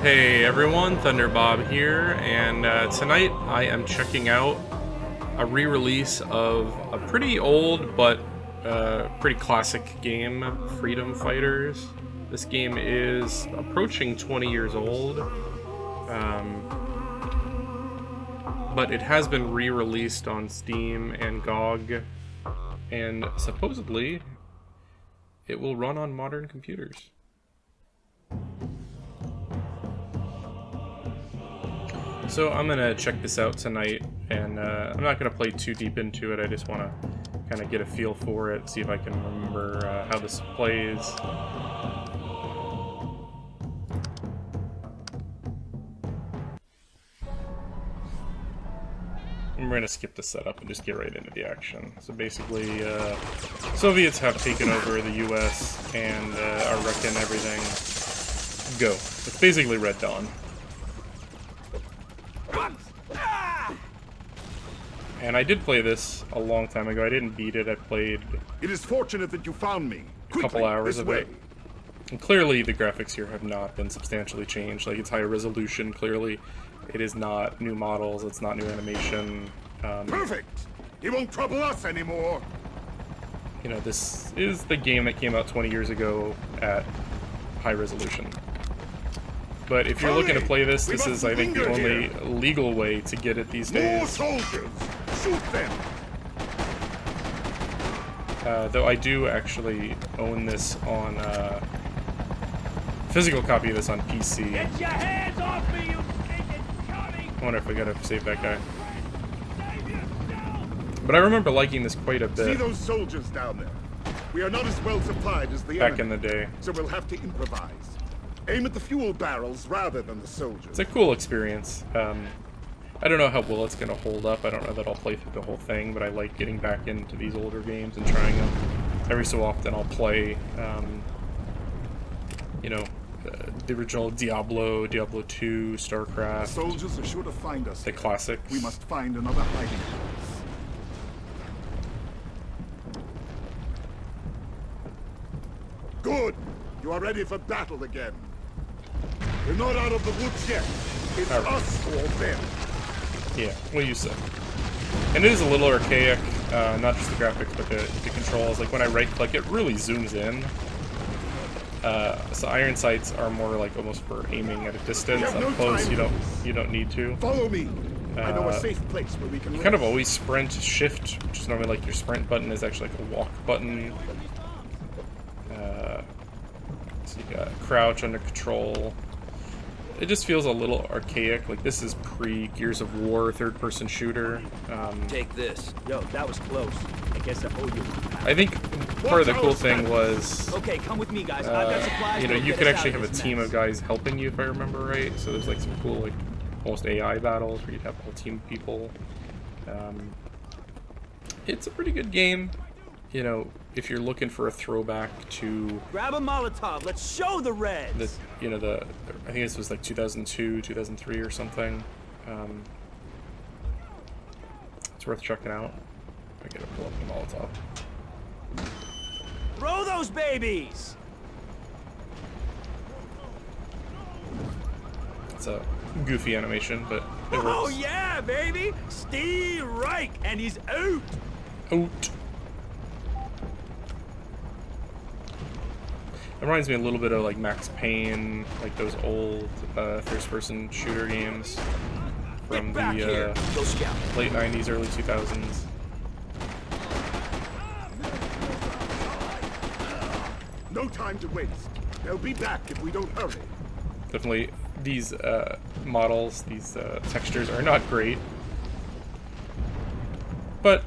Hey everyone, Thunderbob here, and tonight I am checking out a re-release of a pretty old but pretty classic game, Freedom Fighters. This game is approaching 20 years old, but it has been re-released on Steam and GOG, and supposedly it will run on modern computers. So I'm gonna check this out tonight, and I'm not gonna play too deep into it. I just want to kind of get a feel for it, see if I can remember how this plays. And we're gonna skip the setup and just get right into the action. So basically, Soviets have taken over the U.S. and are wrecking everything. Go. It's basically Red Dawn. And I did play this a long time ago. I didn't beat it. I played It is fortunate that you found me. a couple hours of it. And clearly the graphics here have not been substantially changed. Like, it's higher resolution, clearly. It is not new models, it's not new animation. Perfect! He won't trouble us anymore! You know, this is the game that came out 20 years ago at high resolution. But if you're looking to play this, this is, I think, the only legal way to get it these days. More soldiers! Shoot them! Though I do actually own this on physical copy of this on PC. Get your hands off me, you stinking Johnny! I wonder if we gotta save that guy. But I remember liking this quite a See bit those soldiers down there? We are not as well supplied as the back enemy, in the day. so we'll have to improvise. Aim at the fuel barrels rather than the soldiers. It's a cool experience. I don't know how well it's going to hold up. I don't know that I'll play through the whole thing, but I like getting back into these older games and trying them. Every so often I'll play, you know, the original Diablo, Diablo 2, StarCraft, The soldiers are sure to find us. the classics. We must find another hiding place. Good! You are ready for battle again. We're not out of the woods yet. It's All right. us or them. Yeah, what you say. And it is a little archaic, not just the graphics, but the controls. Like, when I right-click, it really zooms in. So iron sights are more like almost for aiming at a distance. We have Up no close, time you don't need to. Follow me. I know a safe place where we can You rest. kind of always sprint shift, which is normally like your sprint button is actually like a walk button. So you got crouch under control. It just feels a little archaic. Like, this is pre-Gears of War third-person shooter. Take this. Yo, that was close. I guess I owe you. I think part of the cool thing was, Okay, come with me, guys. I've got supplies. you know, that'll you get could us actually out have a this team mess. of guys helping you, if I remember right. So there's like some cool, like, almost AI battles where you'd have a whole team of people. It's a pretty good game. You know, if you're looking for a throwback to Grab a Molotov. Let's show the Reds. the, you know, I think this was like 2002, 2003 or something. It's worth checking out. I gotta pull up the Molotov. Throw those babies. It's a goofy animation, but it works. Oh yeah, baby. Steve Reich, and he's out. Out. It reminds me a little bit of like Max Payne, like those old first-person shooter games from Get back here. the Go scout. late 90s, early 2000s. No time to waste. They'll be back if we don't hurry. Definitely, these models, these textures are not great. But,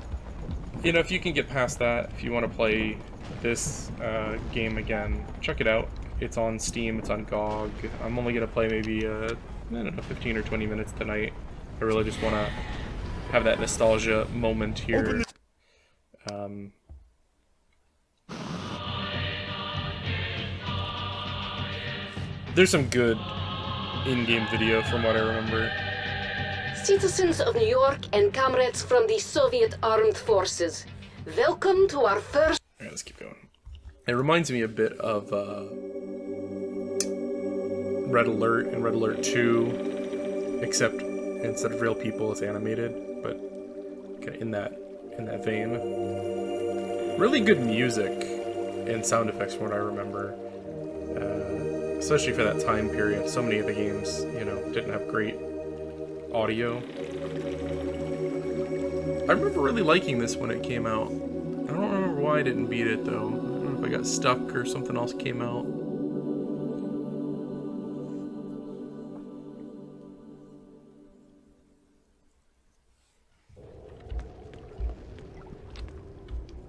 you know, if you can get past that, if you want to play this game again, check it out. It's on Steam, it's on GOG. I'm only going to play maybe, I don't know, 15 or 20 minutes tonight. I really just want to have that nostalgia moment here. There's some good in-game video from what I remember. Citizens of New York and comrades from the Soviet Armed Forces, welcome to our first... Alright, let's keep going. It reminds me a bit of Red Alert and Red Alert 2, except instead of real people, it's animated, but kind of in that vein. Really good music and sound effects from what I remember, especially for that time period. So many of the games, you know, didn't have great audio. I remember really liking this when it came out. I don't remember why I didn't beat it though. I don't know if I got stuck or something else came out.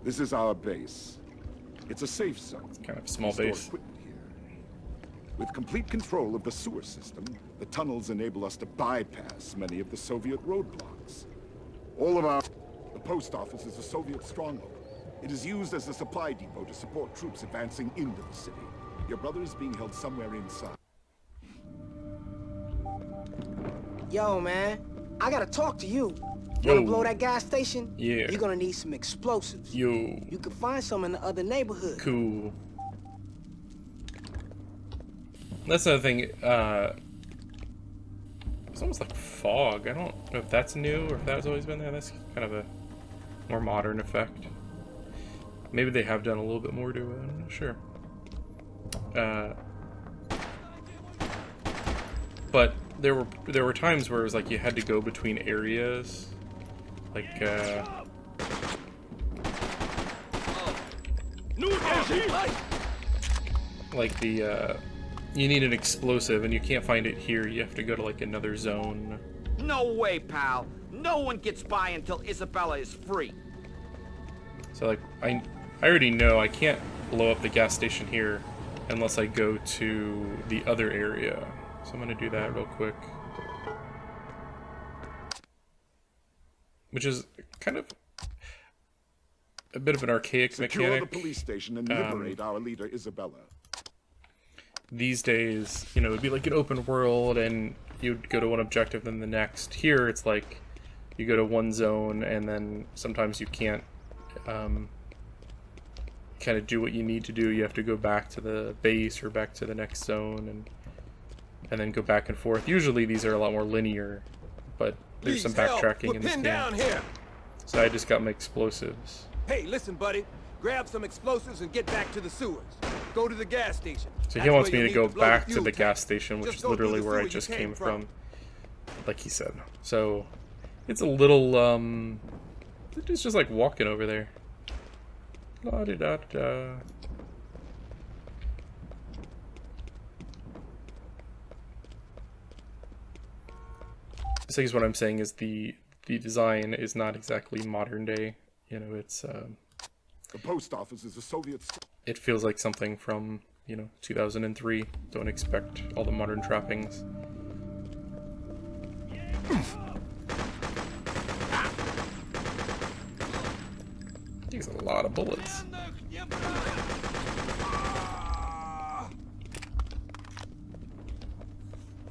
This is our base. It's a safe zone. It's kind of a small We store base. equipment here. With complete control of the sewer system, the tunnels enable us to bypass many of the Soviet roadblocks. The post office is a Soviet stronghold. It is used as a supply depot to support troops advancing into the city. Your brother is being held somewhere inside. Yo, man, I gotta talk to you. Yo. Wanna blow that gas station? Yeah. You're gonna need some explosives. Yo. You can find some in the other neighborhood. Cool. That's another thing, it's almost like fog. I don't know if that's new or if that's always been there. That's kind of a more modern effect. Maybe they have done a little bit more to it, I'm not sure. But there were times where it was like you had to go between areas. Like, you need an explosive and you can't find it here. You have to go to like another zone. No way, pal. No one gets by until Isabella is free. So like, I already know I can't blow up the gas station here unless I go to the other area. So I'm gonna do that real quick. Which is kind of a bit of an archaic Secure mechanic. the police station and liberate our leader, Isabella. These days, you know, it'd be like an open world and you'd go to one objective then the next. Here it's like you go to one zone and then sometimes you can't kind of do what you need to do. You have to go back to the base or back to the next zone and then go back and forth. Usually these are a lot more linear, but there's some backtracking in this game. Down here. So I just got my explosives. Hey, listen, buddy. Grab some explosives and get back to the sewers. Go to the gas station. So he wants me to go back to the gas station, which is literally where I just came from, like he said. So it's a little, it's just like walking over there. La-di-da-da. I guess what I'm saying is the design is not exactly modern day. You know, it's The post office is a Soviet. it feels like something from, you know, 2003. Don't expect all the modern trappings. These are a lot of bullets.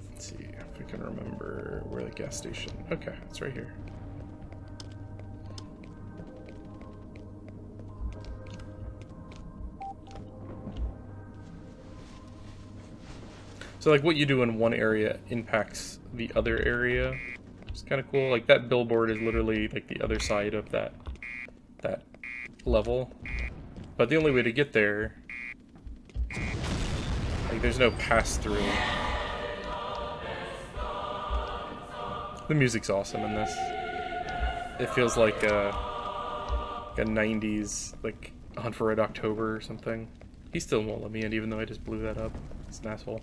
Let's see if we can remember where the gas station. Okay, it's right here. So like what you do in one area impacts the other area. It's kind of cool. Like that billboard is literally like the other side of that level. But the only way to get there, like there's no pass through. The music's awesome in this. It feels like a 90s like Hunt for Red October or something. He still won't let me in even though I just blew that up. He's an asshole.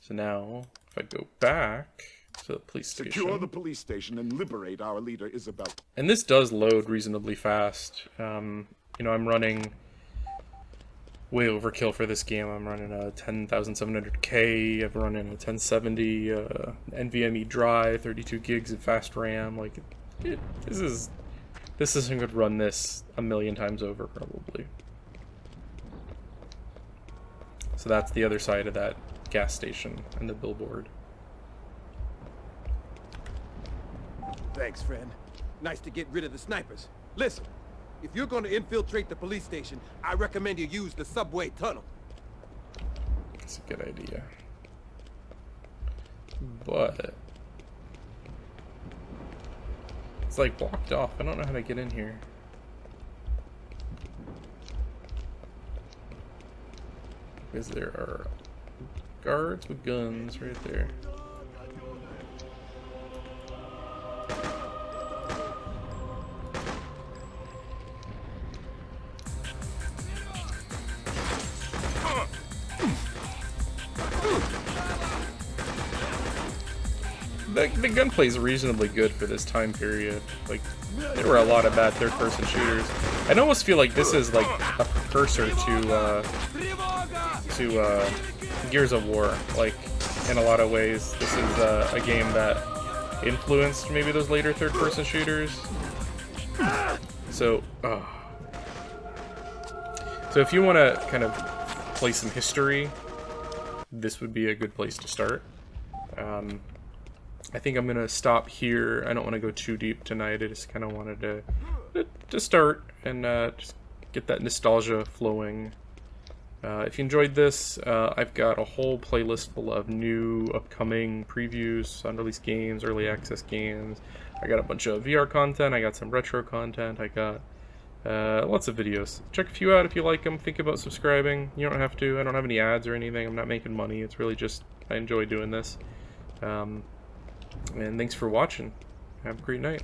So now, if I go back to the police station... Secure the police station and liberate our leader, Isabella. And this does load reasonably fast. You know, I'm running way overkill for this game. I'm running a 10,700K, I've run in a 1070 NVMe drive, 32 gigs of fast RAM. Like, this isn't going to run this a million times over, probably. So that's the other side of that gas station and the billboard. Thanks, friend. Nice to get rid of the snipers. Listen, if you're going to infiltrate the police station, I recommend you use the subway tunnel. It's a good idea. But it's like blocked off. I don't know how to get in here. Because there are guards with guns right there. The gunplay is reasonably good for this time period. Like, there were a lot of bad third-person shooters. I almost feel like this is like a precursor to Gears of War. Like, in a lot of ways, this is a game that influenced maybe those later third-person shooters. So, so if you want to kind of play some history, this would be a good place to start. I think I'm gonna stop here. I don't want to go too deep tonight. I just kind of wanted to start and just get that nostalgia flowing. If you enjoyed this, I've got a whole playlist full of new upcoming previews, unreleased games, early access games. I got a bunch of VR content. I got some retro content. I got lots of videos. Check a few out if you like them. Think about subscribing. You don't have to. I don't have any ads or anything. I'm not making money. It's really just I enjoy doing this. And thanks for watching. Have a great night.